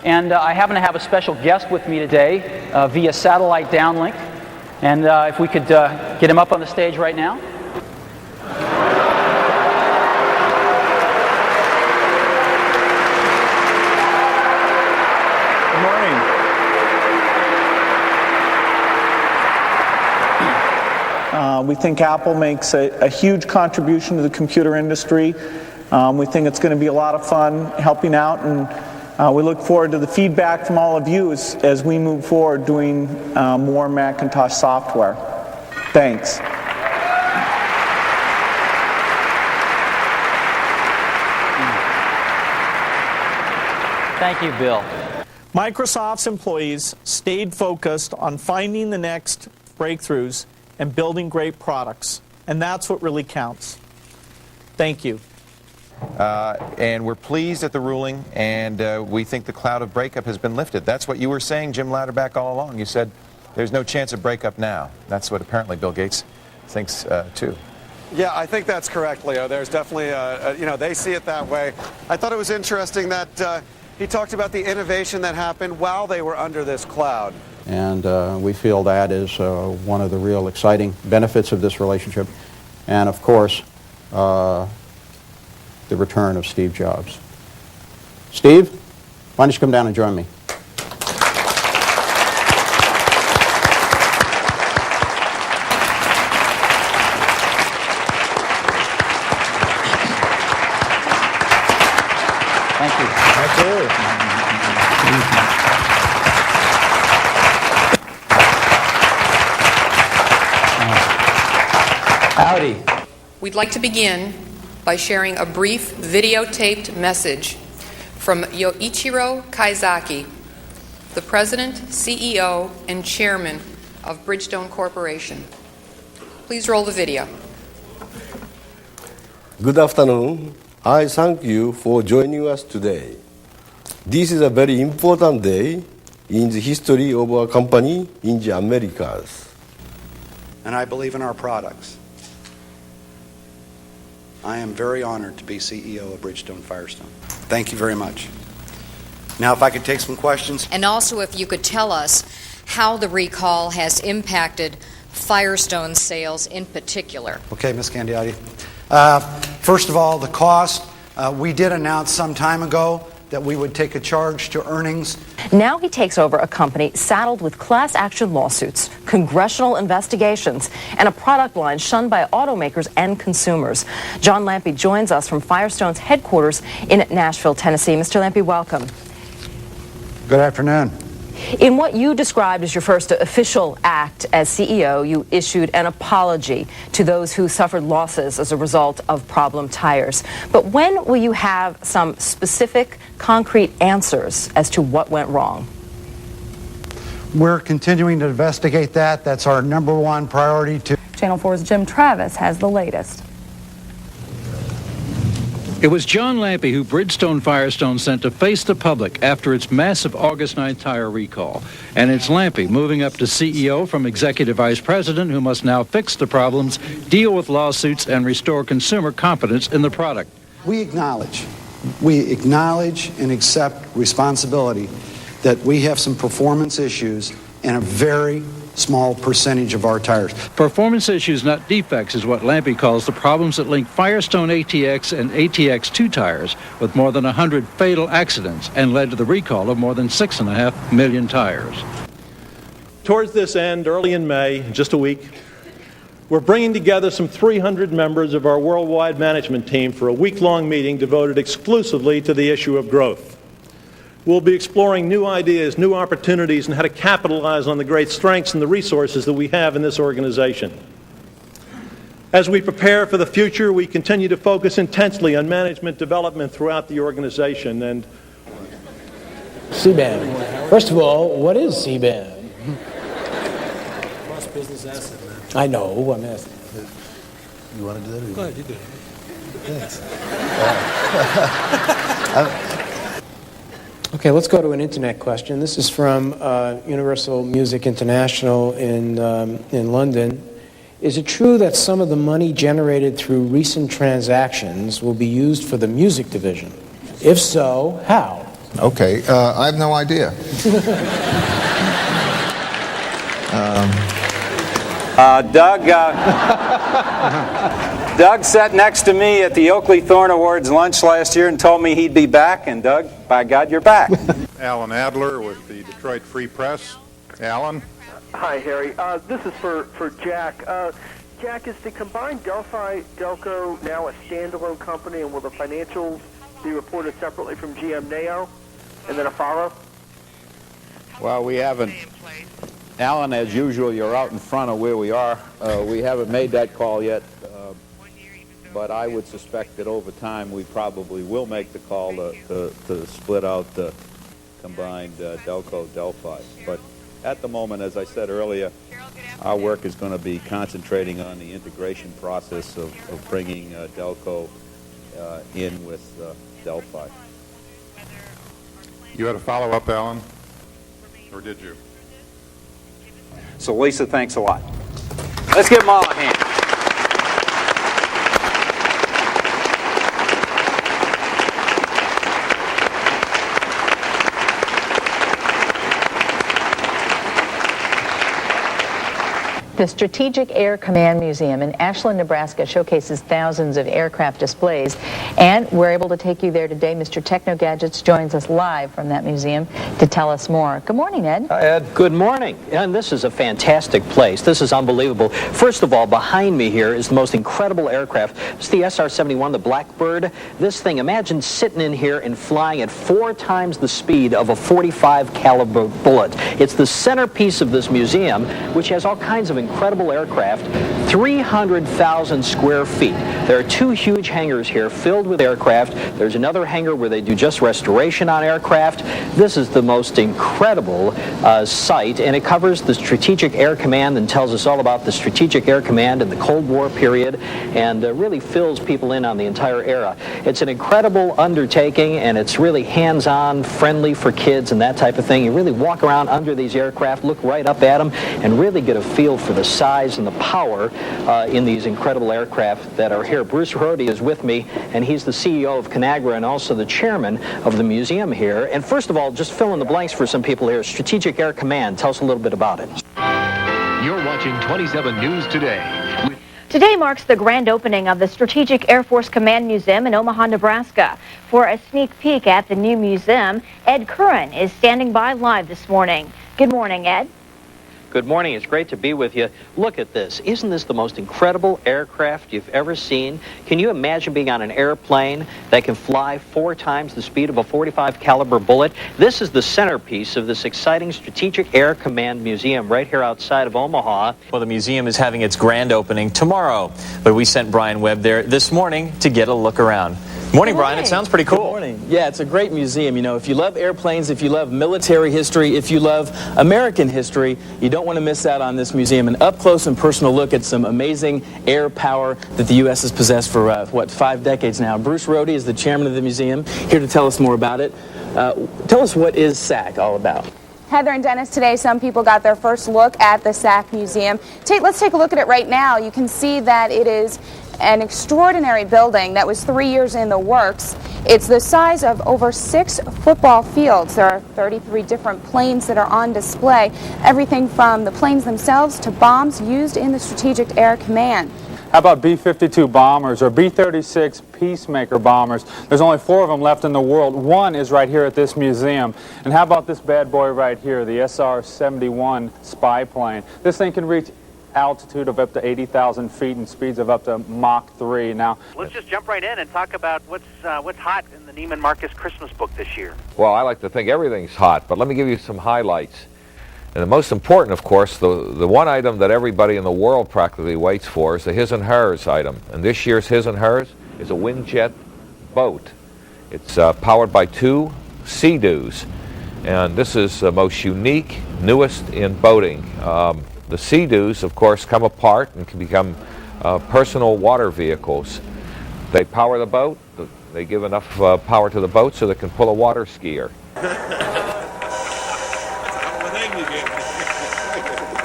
And I happen to have a special guest with me today via satellite downlink. And if we could get him up on the stage right now. Good morning. We think Apple makes a huge contribution to the computer industry. We think it's going to be a lot of fun helping out, and we look forward to the feedback from all of you as we move forward doing more Macintosh software. Thanks. Thank you, Bill. Microsoft's employees stayed focused on finding the next breakthroughs and building great products, and that's what really counts. Thank you. And we're pleased at the ruling, and we think the cloud of breakup has been lifted. That's what you were saying, Jim Louderback, all along. You said there's no chance of breakup now. That's what apparently Bill Gates thinks too. Yeah, I think that's correct, Leo. There's definitely, they see it that way. I thought it was interesting that he talked about the innovation that happened while they were under this cloud. And we feel that is one of the real exciting benefits of this relationship. And of course, the return of Steve Jobs. Steve, why don't you come down and join me? Thank you. Absolutely. Howdy. We'd like to begin by sharing a brief videotaped message from Yoichiro Kaizaki, the President, CEO, and Chairman of Bridgestone Corporation. Please roll the video. Good afternoon. I thank you for joining us today. This is a very important day in the history of our company in the Americas. And I believe in our products. I am very honored to be CEO of Bridgestone Firestone. Thank you very much. Now, if I could take some questions. And also if you could tell us how the recall has impacted Firestone sales in particular. Okay, Ms. Candiotti. First of all, the cost. We did announce some time ago that we would take a charge to earnings. Now he takes over a company saddled with class action lawsuits, congressional investigations, and a product line shunned by automakers and consumers. John Lampe joins us from Firestone's headquarters in Nashville, Tennessee. Mr. Lampe, welcome. Good afternoon. In what you described as your first official act as CEO, you issued an apology to those who suffered losses as a result of problem tires. But when will you have some specific, concrete answers as to what went wrong? We're continuing to investigate that. That's our number one priority. Channel 4's Jim Travis has the latest. It was John Lampe who Bridgestone Firestone sent to face the public after its massive August 9th tire recall. And it's Lampe moving up to CEO from Executive Vice President, who must now fix the problems, deal with lawsuits, and restore consumer confidence in the product. We acknowledge and accept responsibility that we have some performance issues and a very small percentage of our tires. Performance issues, not defects, is what Lampe calls the problems that link Firestone ATX and ATX2 tires with more than 100 fatal accidents and led to the recall of more than 6.5 million tires. Towards this end, early in May, just a week, we're bringing together some 300 members of our worldwide management team for a week-long meeting devoted exclusively to the issue of growth. We'll be exploring new ideas, new opportunities, and how to capitalize on the great strengths and the resources that we have in this organization. As we prepare for the future, we continue to focus intensely on management development throughout the organization. And C-band. First of all, what is C-band? Cross-business asset, man. I know. I'm asking. You want to do that? Go ahead, you do it. Thanks. Okay, let's go to an internet question. This is from Universal Music International in London. Is it true that some of the money generated through recent transactions will be used for the music division? If so, how? Okay, I have no idea. Doug sat next to me at the Oakley Thorne Awards lunch last year and told me he'd be back, and Doug, by God, you're back. Alan Adler with the Detroit Free Press. Alan? Hi, Harry. This is for Jack. Jack, is the combined Delphi-Delco now a standalone company, and will the financials be reported separately from GM Neo? And then a follow? Well, we haven't. Alan, as usual, you're out in front of where we are. We haven't made that call yet, but I would suspect that over time we probably will make the call to split out the combined Delco-Delphi. But at the moment, as I said earlier, our work is going to be concentrating on the integration process of bringing Delco in with Delphi. You had a follow-up, Alan? Or did you? So, Lisa, thanks a lot. Let's give them all a hand. The Strategic Air Command Museum in Ashland, Nebraska showcases thousands of aircraft displays, and we're able to take you there today. Mr. Techno Gadgets joins us live from that museum to tell us more. Good morning, Ed. Hi, Ed. Good morning. And this is a fantastic place. This is unbelievable. First of all, behind me here is the most incredible aircraft. It's the SR-71, the Blackbird. This thing, imagine sitting in here and flying at 4 times the speed of a .45 caliber bullet. It's the centerpiece of this museum, which has all kinds of incredible aircraft, 300,000 square feet. There are 2 huge hangars here filled with aircraft. There's another hangar where they do just restoration on aircraft. This is the most incredible site, and it covers the Strategic Air Command and tells us all about the Strategic Air Command in the Cold War period, and really fills people in on the entire era. It's an incredible undertaking, and it's really hands-on, friendly for kids and that type of thing. You really walk around under these aircraft, look right up at them, and really get a feel for the size and the power in these incredible aircraft that are here. Bruce Rohde is with me, and he's the CEO of Conagra and also the chairman of the museum here. And first of all, just fill in the blanks for some people here. Strategic Air Command, tell us a little bit about it. You're watching 27 News Today. Today marks the grand opening of the Strategic Air Force Command Museum in Omaha, Nebraska. For a sneak peek at the new museum, Ed Curran is standing by live this morning. Good morning, Ed. Good morning. It's great to be with you. Look at this. Isn't this the most incredible aircraft you've ever seen? Can you imagine being on an airplane that can fly 4 times the speed of a .45 caliber bullet? This is the centerpiece of this exciting Strategic Air Command Museum right here outside of Omaha. Well, the museum is having its grand opening tomorrow, but we sent Brian Webb there this morning to get a look around. Morning, Brian. It sounds pretty cool. Good morning. Yeah, it's a great museum. You know, if you love airplanes, if you love military history, if you love American history, you don't want to miss out on this museum. An up-close and personal look at some amazing air power that the U.S. has possessed for, 5 decades now. Bruce Rohde is the chairman of the museum, here to tell us more about it. Tell us, what is SAC all about? Heather and Dennis, today some people got their first look at the SAC Museum. Let's take a look at it right now. You can see that it is an extraordinary building that was 3 years in the works. It's the size of over 6 football fields. There are 33 different planes that are on display, everything from the planes themselves to bombs used in the Strategic Air Command. How about B-52 bombers or B-36 Peacemaker bombers? There's only 4 of them left in the world. 1 is right here at this museum. And how about this bad boy right here, the SR-71 spy plane? This thing can reach altitude of up to 80,000 feet and speeds of up to Mach 3. Now, let's just jump right in and talk about what's hot in the Neiman Marcus Christmas book this year. Well, I like to think everything's hot, but let me give you some highlights. And the most important, of course, the one item that everybody in the world practically waits for is the His and Hers item. And this year's His and Hers is a Windjet boat. It's powered by 2 Sea-Doos. And this is the most unique, newest in boating. The Sea-Doos, of course, come apart and can become personal water vehicles. They power the boat. They give enough power to the boat so they can pull a water skier.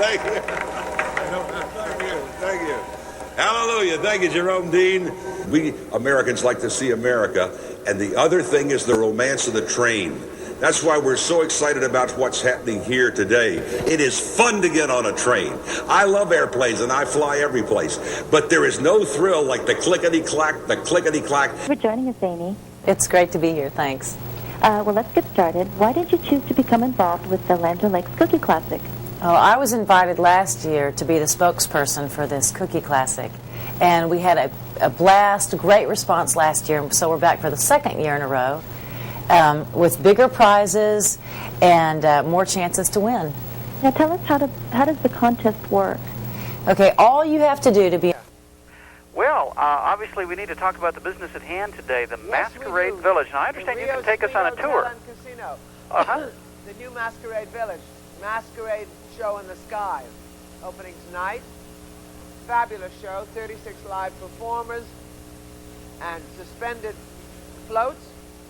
Thank you. Hallelujah. Thank you, Jerome Dean. We Americans like to see America. And the other thing is the romance of the train. That's why we're so excited about what's happening here today. It is fun to get on a train. I love airplanes and I fly every place, but there is no thrill like the clickety-clack, the clickety-clack. For joining us, Amy. It's great to be here. Thanks. Well, let's get started. Why did you choose to become involved with the Lantern Lakes Cookie Classic? Oh, I was invited last year to be the spokesperson for this Cookie Classic, and we had a blast, great response last year, so we're back for the second year in a row with bigger prizes and more chances to win. Now tell us, how does the contest work? Okay, all you have to do to be... Well, obviously we need to talk about the business at hand today, the Masquerade Village. Now, I understand you can take us on a tour. Casino. Uh-huh. The new Masquerade Village. Masquerade show in the sky. Opening tonight. Fabulous show, 36 live performers and suspended floats,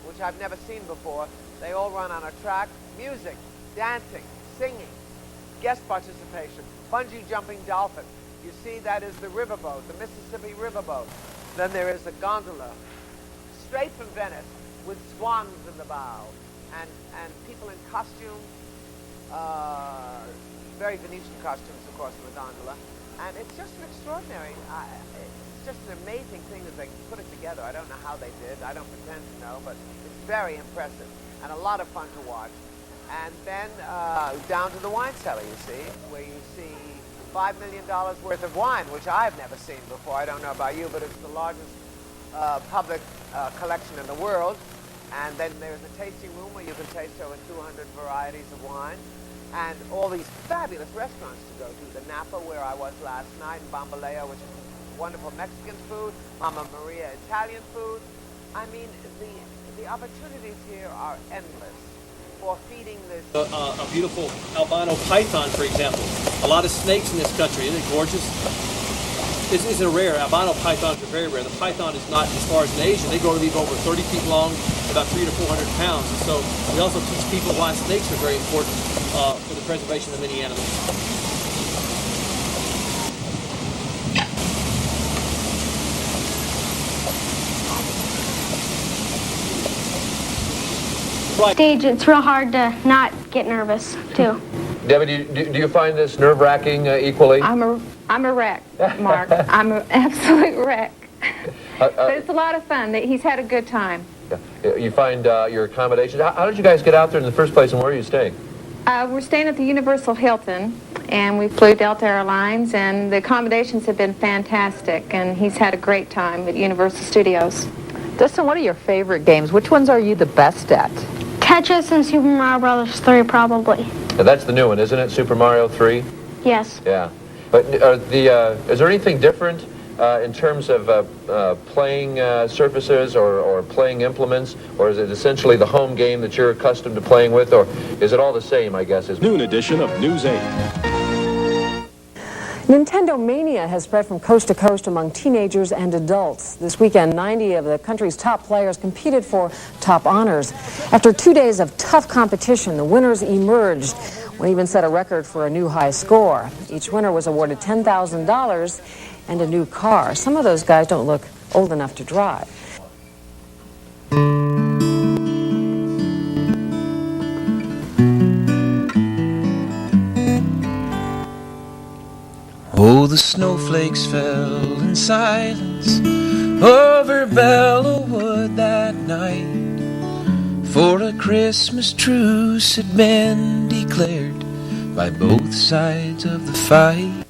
which I've never seen before. They all run on a track. Music, dancing, singing, guest participation, bungee jumping dolphin. You see, that is the riverboat, the Mississippi riverboat. Then there is a gondola, straight from Venice, with swans in the bow, and people in costume, very Venetian costumes, of course, in the gondola. And it's just an extraordinary, it's just an amazing thing that they put it together. I don't know how they did. I don't pretend to know, but it's very impressive and a lot of fun to watch. And then down to the wine cellar, you see, where you see $5 million worth of wine, which I've never seen before. I don't know about you, but it's the largest public collection in the world. And then there's a tasting room where you can taste over 200 varieties of wine. And all these fabulous restaurants to go to. The Napa, where I was last night, and Bambaleo, which is wonderful Mexican food. Mama Maria, Italian food. I mean, the opportunities here are endless for feeding this. A beautiful albino python, for example. A lot of snakes in this country. Isn't it gorgeous? This isn't rare. Albino pythons are very rare. The python is not, as far as in Asia, they grow to be over 30 feet long, about 300 to 400 pounds. And so we also teach people why snakes are very important for the preservation of many animals. Stage, it's real hard to not get nervous, too. Debbie, do you find this nerve-wracking equally? I'm a wreck, Mark. I'm an absolute wreck. But it's a lot of fun. He's had a good time. Yeah. You find your accommodations. How did you guys get out there in the first place, and where are you staying? We're staying at the Universal Hilton, and we flew Delta Airlines, and the accommodations have been fantastic, and he's had a great time at Universal Studios. Dustin, what are your favorite games? Which ones are you the best at? Tetris and Super Mario Brothers 3, probably. Now, that's the new one, isn't it? Super Mario 3? Yes. Yeah. But is there anything different in terms of playing surfaces or playing implements, or is it essentially the home game that you're accustomed to playing with, or is it all the same, I guess? Noon edition of News 8. Nintendo mania has spread from coast to coast among teenagers and adults. This weekend, 90 of the country's top players competed for top honors. After 2 days of tough competition, the winners emerged. One even set a record for a new high score. Each winner was awarded $10,000 and a new car. Some of those guys don't look old enough to drive. Oh, the snowflakes fell in silence over Bellawood that night, for a Christmas truce had been declared by both sides of the fight.